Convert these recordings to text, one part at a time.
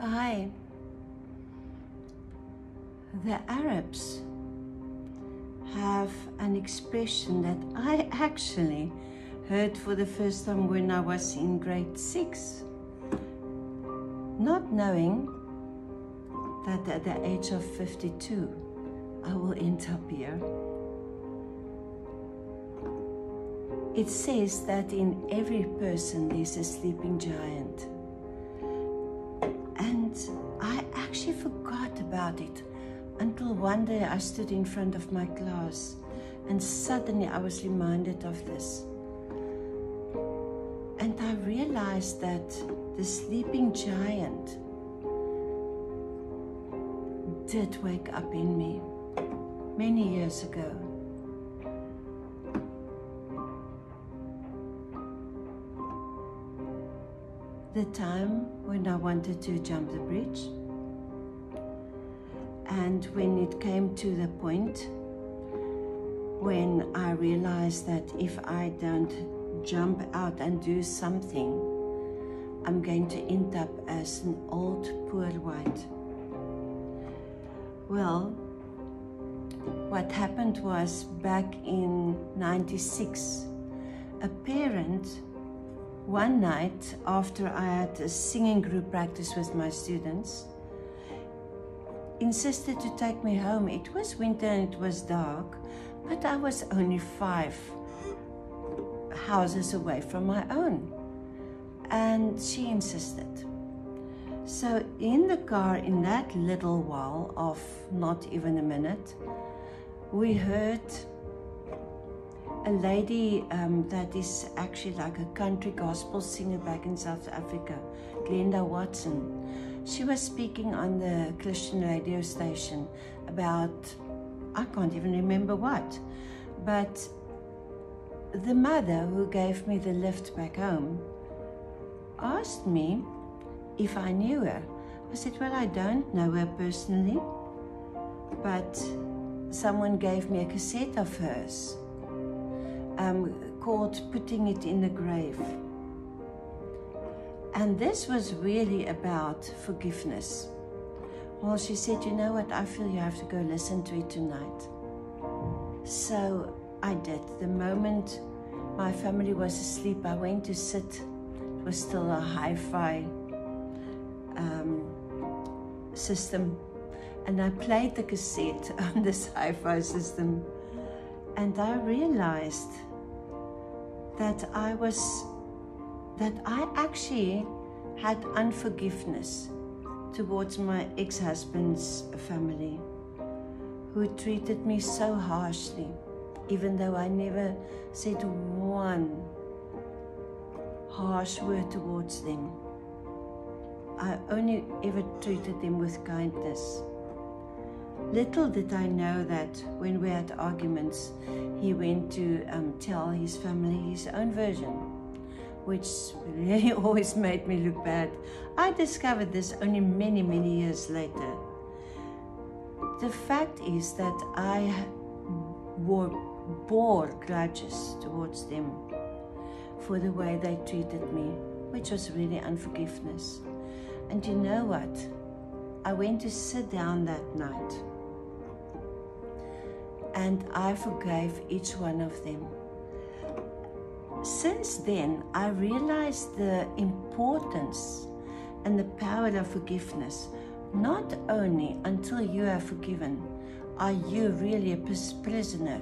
Hi. The Arabs have an expression that I actually heard for the first time when I was in grade 6. Not knowing that at the age of 52, I will end up here. It says that in every person there's a sleeping giant. And I actually forgot about it until one day I stood in front of my class and suddenly I was reminded of this. And I realized that the sleeping giant did wake up in me many years ago. The time when I wanted to jump the bridge, and when it came to the point when I realized that if I don't jump out and do something, I'm going to end up as an old poor white. Well, what happened was back in '96, a parent, one night after I had a singing group practice with my students, insisted to take me home. It was winter and it was dark, but I was only 5 houses away from my own. And she insisted. So in the car, in that little while of not even a minute, we heard a lady that is actually like a country gospel singer back in South Africa, Glenda Watson. She was speaking on the Christian radio station about, I can't even remember what, but the mother who gave me the lift back home asked me if I knew her. I said, well, I don't know her personally, but someone gave me a cassette of hers called Putting It in the Grave. And this was really about forgiveness. Well, she said, you know what, I feel you have to go listen to it tonight. So I did. The moment my family was asleep, I went to sit. It was still a hi-fi system. And I played the cassette on this hi-fi system. And I realized that I actually had unforgiveness towards my ex-husband's family, who treated me so harshly, even though I never said one harsh word towards them. I only ever treated them with kindness. Little did I know that when we had arguments, he went to tell his family his own version, which really always made me look bad. I discovered this only many, many years later. The fact is that I bore grudges towards them for the way they treated me, which was really unforgiveness. And you know what? I went to sit down that night and I forgave each one of them. Since then, I realized the importance and the power of forgiveness. Not only until you are forgiven are you really a prisoner,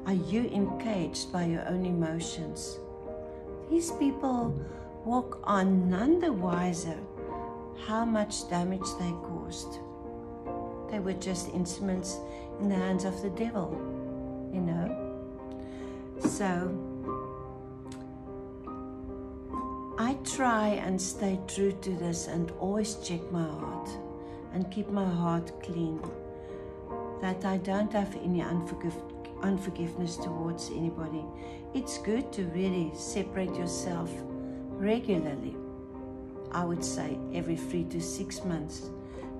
are you encaged by your own emotions. These people walk on none the wiser how much damage they caused. They were just instruments in the hands of the devil, you know. So I try and stay true to this and always check my heart and keep my heart clean, that I don't have any unforgiveness towards anybody. It's good to really separate yourself regularly. I would say every 3 to 6 months,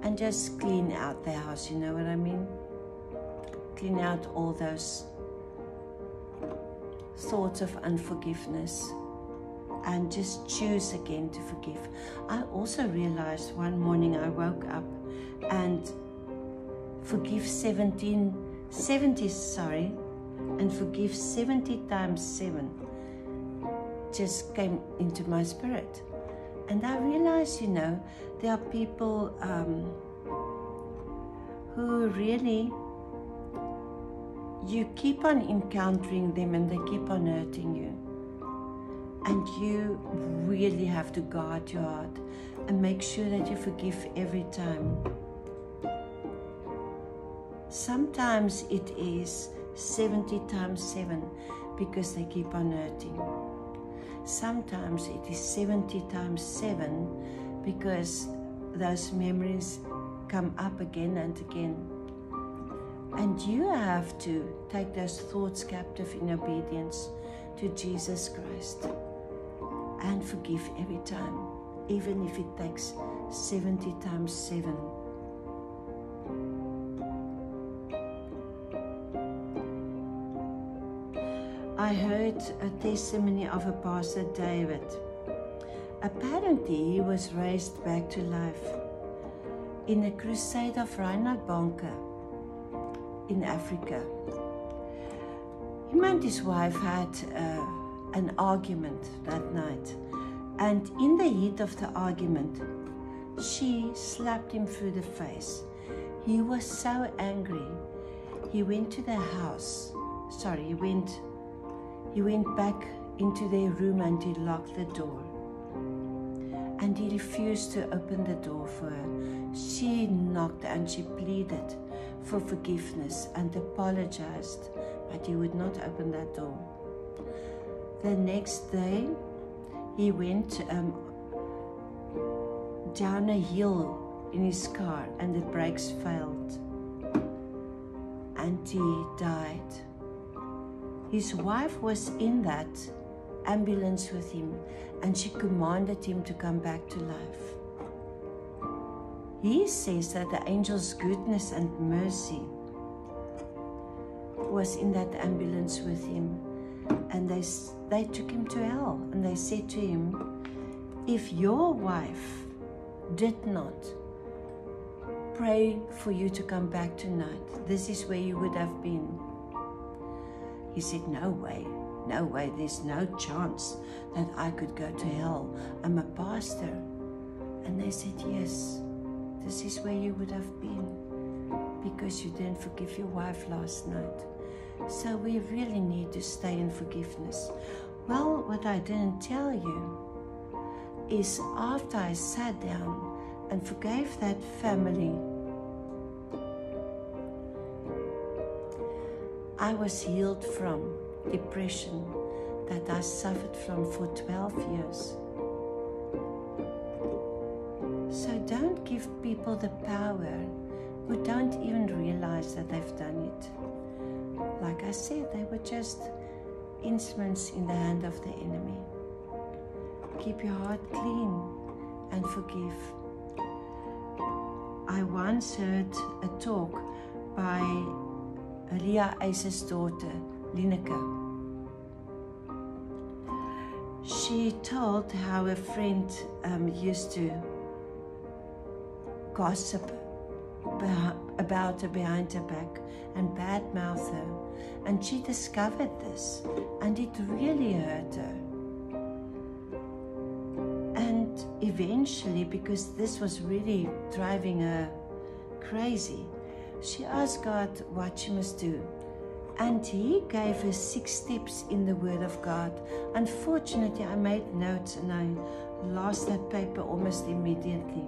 and just clean out the house, you know what I mean? Clean out all those thoughts of unforgiveness. and just choose again to forgive. I also realized one morning I woke up and forgive 70 and forgive 70 times 7 just came into my spirit. And I realized, there are people who really, you keep on encountering them and they keep on hurting you. And you really have to guard your heart and make sure that you forgive every time. Sometimes it is 70 times 7 because they keep on hurting. Sometimes it is 70 times 7 because those memories come up again and again. And you have to take those thoughts captive in obedience to Jesus Christ and forgive every time, even if it takes 70 times 7. I heard a testimony of a pastor, David. Apparently, he was raised back to life in a crusade of Reinhard Bonke in Africa. Him and his wife had an argument that night, and in the heat of the argument, she slapped him through the face. He was so angry. He went to their house. He went back into their room and he locked the door. And he refused to open the door for her. She knocked and she pleaded for forgiveness and apologized, but he would not open that door. The next day, he went down a hill in his car and the brakes failed and he died. His wife was in that ambulance with him and she commanded him to come back to life. He says that the angel's goodness and mercy was in that ambulance with him, and they took him to hell, and they said to him, if your wife did not pray for you to come back tonight, this is where you would have been. He said, no way, there's no chance that I could go to hell. I'm a pastor. And they said, yes, this is where you would have been because you didn't forgive your wife last night. So we really need to stay in forgiveness. Well, what I didn't tell you is after I sat down and forgave that family, I was healed from depression that I suffered from for 12 years. So don't give people the power who don't even realize that they've done it. Like I said, they were just instruments in the hand of the enemy. Keep your heart clean and forgive. I once heard a talk by Ria Eise's daughter, Lineke. She told how a friend used to gossip about her behind her back and badmouth her. And she discovered this, and it really hurt her. And eventually, because this was really driving her crazy, she asked God what she must do. And He gave her 6 steps in the Word of God. Unfortunately, I made notes and I lost that paper almost immediately.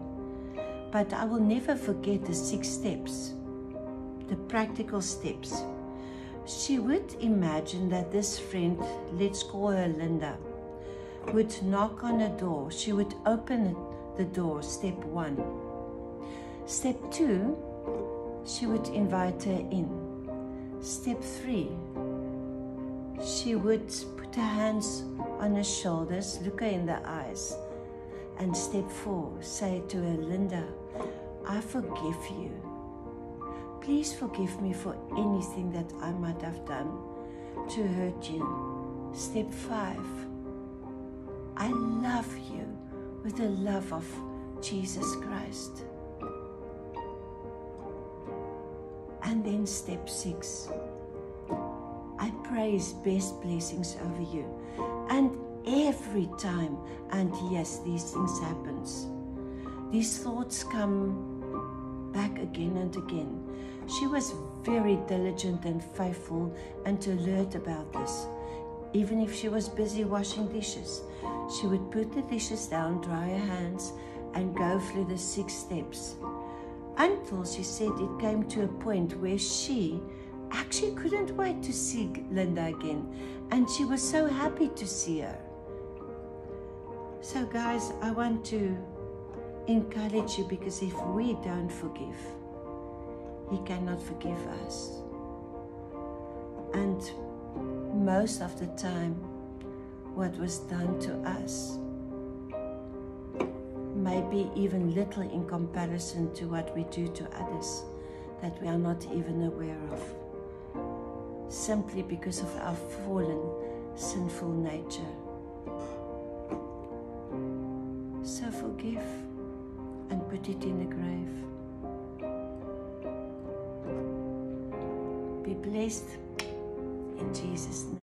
But I will never forget the 6 steps, the practical steps. She would imagine that this friend, let's call her Linda, would knock on a door. She would open the door, step 1. Step 2, she would invite her in. Step 3, she would put her hands on her shoulders, look her in the eyes. And step 4, say to her, Linda, I forgive you. Please forgive me for anything that I might have done to hurt you. Step 5, I love you with the love of Jesus Christ. And then step 6, I pray His best blessings over you. And every time, and yes, these things happens, these thoughts come back again and again. She was very diligent and faithful and alert about this. Even if she was busy washing dishes, she would put the dishes down, dry her hands, and go through the 6 steps. Until she said it came to a point where she actually couldn't wait to see Linda again, and she was so happy to see her. So guys, I want to encourage you, because if we don't forgive, He cannot forgive us. And most of the time, what was done to us may be even little in comparison to what we do to others that we are not even aware of, simply because of our fallen, sinful nature. So forgive and put it in the grave. Be blessed in Jesus' name.